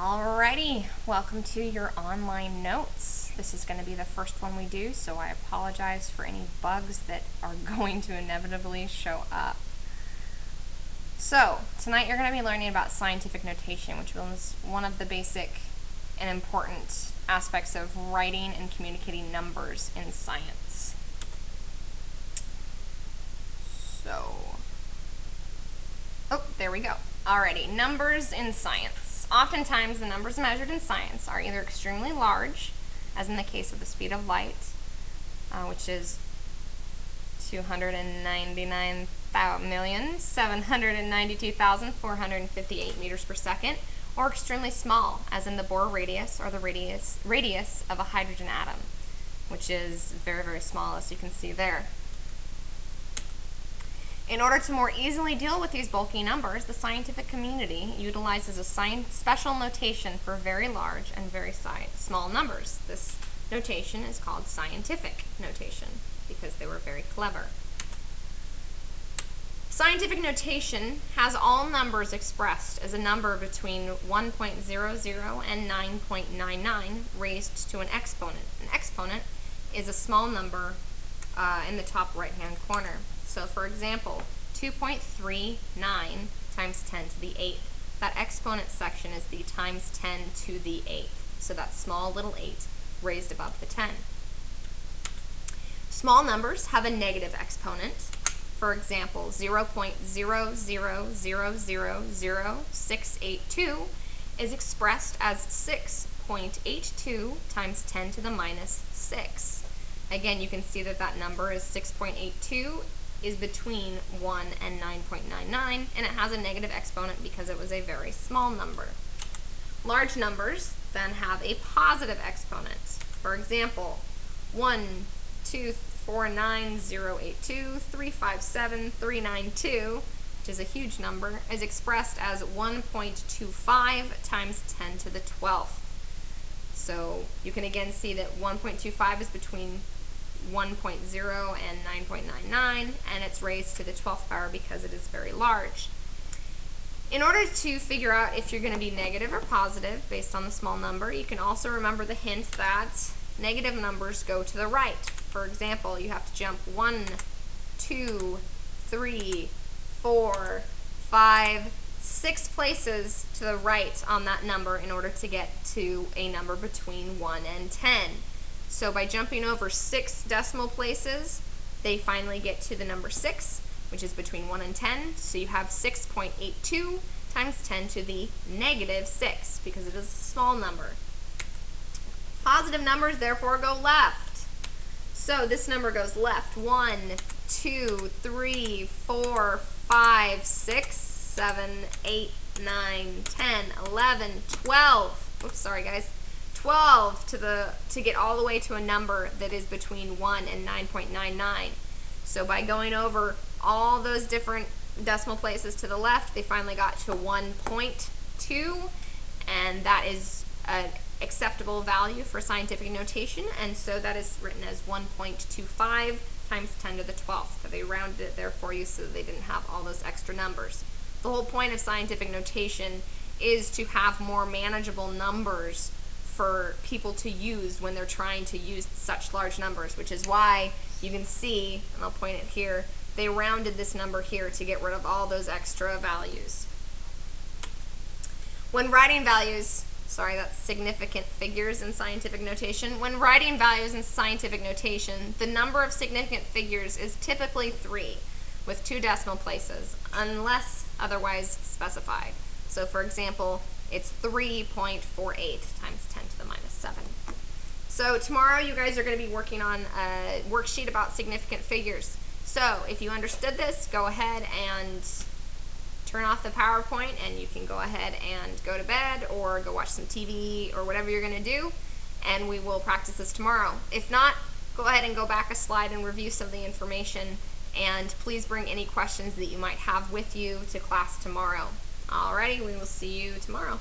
Alrighty, welcome to your online notes. This is going to be the first one we do, so I apologize for any bugs that are going to inevitably show up. So, tonight you're going to be learning about scientific notation, which is one of the basic and important aspects of writing and communicating numbers in science. There we go. Alrighty, numbers in science. Oftentimes, the numbers measured in science are either extremely large, as in the case of the speed of light, which is 299,792,458 meters per second, or extremely small, as in the Bohr radius, or the radius of a hydrogen atom, which is very, very small, as you can see there. In order to more easily deal with these bulky numbers, the scientific community utilizes a special notation for very large and very small numbers. This notation is called scientific notation because they were very clever. Scientific notation has all numbers expressed as a number between 1.00 and 9.99 raised to an exponent. An exponent is a small number in the top right-hand corner. So, for example, 2.39 times 10 to the 8th. That exponent section is the times 10 to the 8th. So that small little 8 raised above the 10. Small numbers have a negative exponent. For example, 0.00000682 is expressed as 6.82 times 10 to the minus 6. Again, you can see that that number is 6.82 is between 1 and 9.99, and it has a negative exponent because it was a very small number. Large numbers then have a positive exponent. For example, 1,249,082,357,392, which is a huge number, is expressed as 1.25 times 10 to the 12th. So you can again see that 1.25 is between 1.0 and 9.99, and it's raised to the 12th power because it is very large. In order to figure out if you're going to be negative or positive based on the small number, you can also remember the hint that negative numbers go to the right. For example, you have to jump 1, 2, 3, 4, 5, 6 places to the right on that number in order to get to a number between 1 and 10. So by jumping over 6 decimal places, they finally get to the number 6, which is between 1 and 10. So you have 6.82 times 10 to the negative 6, because it is a small number. Positive numbers therefore go left. So this number goes left. 1, 2, 3, 4, 5, 6, 7, 8, 9, 10, 11, 12. Oops, sorry guys. 12 to get all the way to a number that is between 1 and 9.99. So by going over all those different decimal places to the left, they finally got to 1.2, and that is an acceptable value for scientific notation, and so that is written as 1.25 times 10 to the 12th. They rounded it there for you so that they didn't have all those extra numbers. The whole point of scientific notation is to have more manageable numbers for people to use when they're trying to use such large numbers, which is why you can see, and I'll point it here, they rounded this number here to get rid of all those extra values. When writing values, that's significant figures in scientific notation. When writing values in scientific notation, the number of significant figures is typically 3 with 2 decimal places, unless otherwise specified. So for example, it's 3.48 times 10 to the minus 7. So tomorrow you guys are going to be working on a worksheet about significant figures. So if you understood this, go ahead and turn off the PowerPoint, and you can go ahead and go to bed or go watch some TV or whatever you're going to do, and we will practice this tomorrow. If not, go ahead and go back a slide and review some of the information, and please bring any questions that you might have with you to class tomorrow. Alrighty, we will see you tomorrow.